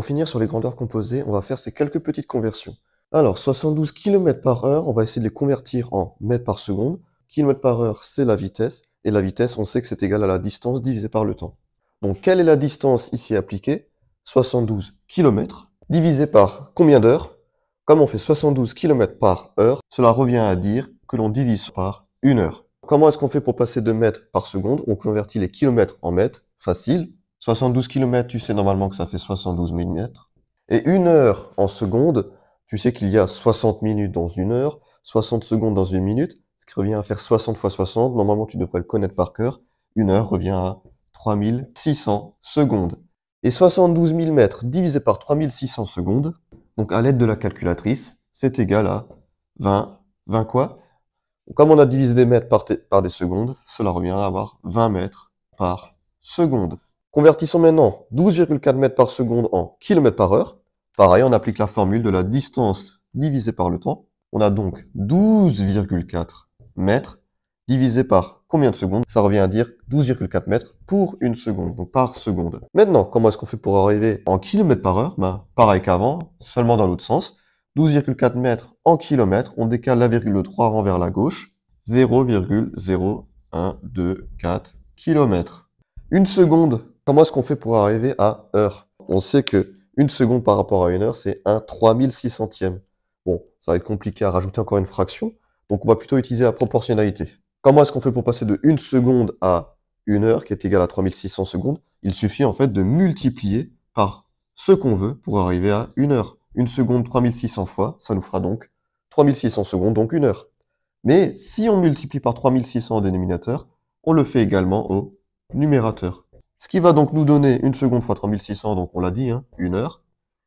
Pour finir sur les grandeurs composées, on va faire ces quelques petites conversions. Alors, 72 km/h, on va essayer de les convertir en mètres par seconde. Km/h, c'est la vitesse, et la vitesse, on sait que c'est égal à la distance divisée par le temps. Donc, quelle est la distance ici appliquée? 72 km divisé par combien d'heures? Comme on fait 72 km par heure, cela revient à dire que l'on divise par 1 heure. Comment est-ce qu'on fait pour passer de mètres par seconde? On convertit les kilomètres en mètres, facile. 72 km, tu sais normalement que ça fait 72 000 mètres. Et 1 heure en seconde, tu sais qu'il y a 60 minutes dans 1 heure, 60 secondes dans 1 minute, ce qui revient à faire 60 fois 60. Normalement, tu devrais le connaître par cœur. 1 heure revient à 3600 secondes. Et 72 000 mètres divisé par 3600 secondes, donc à l'aide de la calculatrice, c'est égal à 20 quoi? Comme on a divisé des mètres par des secondes, cela revient à avoir 20 mètres par seconde. Convertissons maintenant 12,4 mètres par seconde en kilomètres par heure. Pareil, on applique la formule de la distance divisée par le temps. On a donc 12,4 mètres divisé par combien de secondes? Ça revient à dire 12,4 mètres pour 1 seconde, donc par seconde. Maintenant, comment est-ce qu'on fait pour arriver en kilomètres par heure? Pareil qu'avant, seulement dans l'autre sens. 12,4 mètres en kilomètres, on décale la virgule 3 rang vers la gauche. 0,0124 km. 1 seconde, comment est-ce qu'on fait pour arriver à heure? On sait que 1 seconde par rapport à 1 heure, c'est un 3600e. Bon, ça va être compliqué à rajouter encore une fraction, donc on va plutôt utiliser la proportionnalité. Comment est-ce qu'on fait pour passer de 1 seconde à 1 heure, qui est égale à 3600 secondes? Il suffit en fait de multiplier par ce qu'on veut pour arriver à 1 heure. 1 seconde 3600 fois, ça nous fera donc 3600 secondes, donc 1 heure. Mais si on multiplie par 3600 au dénominateur, on le fait également au numérateur. Ce qui va donc nous donner 1 seconde fois 3600, donc on l'a dit, 1 heure,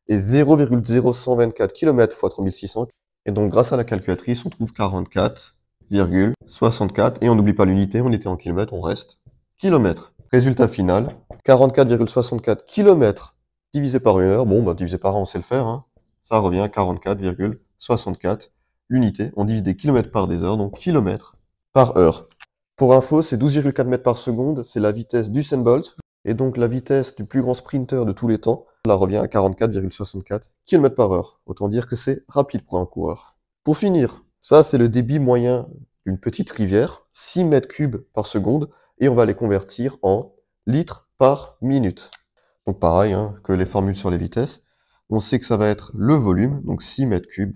et 0,0124 km fois 3600. Et donc grâce à la calculatrice, on trouve 44,64. Et on n'oublie pas l'unité, on était en kilomètres, on reste kilomètres. Résultat final, 44,64 km divisé par 1 heure. Bon, divisé par 1, on sait le faire. Ça revient à 44,64 l'unité. On divise des kilomètres par des heures, donc kilomètres par heure. Pour info, c'est 12,4 mètres par seconde, c'est la vitesse d'Usain Bolt, et donc la vitesse du plus grand sprinter de tous les temps, là revient à 44,64 km par heure. Autant dire que c'est rapide pour un coureur. Pour finir, ça c'est le débit moyen d'une petite rivière, 6 mètres cubes par seconde, et on va les convertir en litres par minute. Donc pareil que les formules sur les vitesses, on sait que ça va être le volume, donc 6 mètres cubes,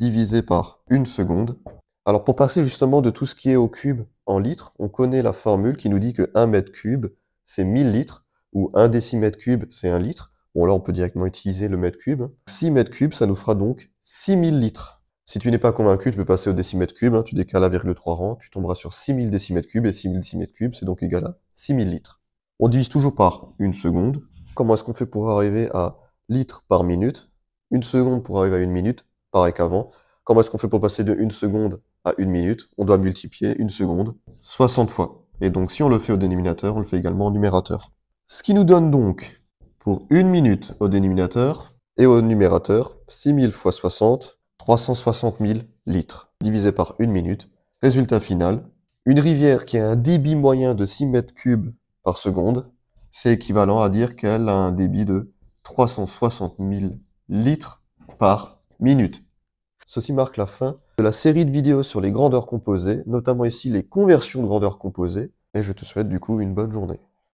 divisé par 1 seconde. Alors pour passer justement de tout ce qui est au cube en litres, on connaît la formule qui nous dit que 1 mètre cube, c'est 1000 litres, ou 1 décimètre cube, c'est 1 litre. Bon là, on peut directement utiliser le mètre cube. 6 mètres cubes, ça nous fera donc 6000 litres. Si tu n'es pas convaincu, tu peux passer au décimètre cube, tu décales la virgule 3 rangs, tu tomberas sur 6000 décimètres cubes, et 6000 décimètres cubes, c'est donc égal à 6000 litres. On divise toujours par 1 seconde. Comment est-ce qu'on fait pour arriver à litres par minute? 1 seconde pour arriver à 1 minute, pareil qu'avant. Comment est-ce qu'on fait pour passer de 1 seconde à 1 minute? On doit multiplier 1 seconde 60 fois. Et donc si on le fait au dénominateur, on le fait également au numérateur. Ce qui nous donne donc, pour 1 minute au dénominateur et au numérateur, 6000 fois 60, 360 000 litres, divisé par 1 minute. Résultat final, une rivière qui a un débit moyen de 6 mètres cubes par seconde, c'est équivalent à dire qu'elle a un débit de 360 000 litres par minute. Ceci marque la fin de la série de vidéos sur les grandeurs composées, notamment ici les conversions de grandeurs composées, et je te souhaite du coup une bonne journée.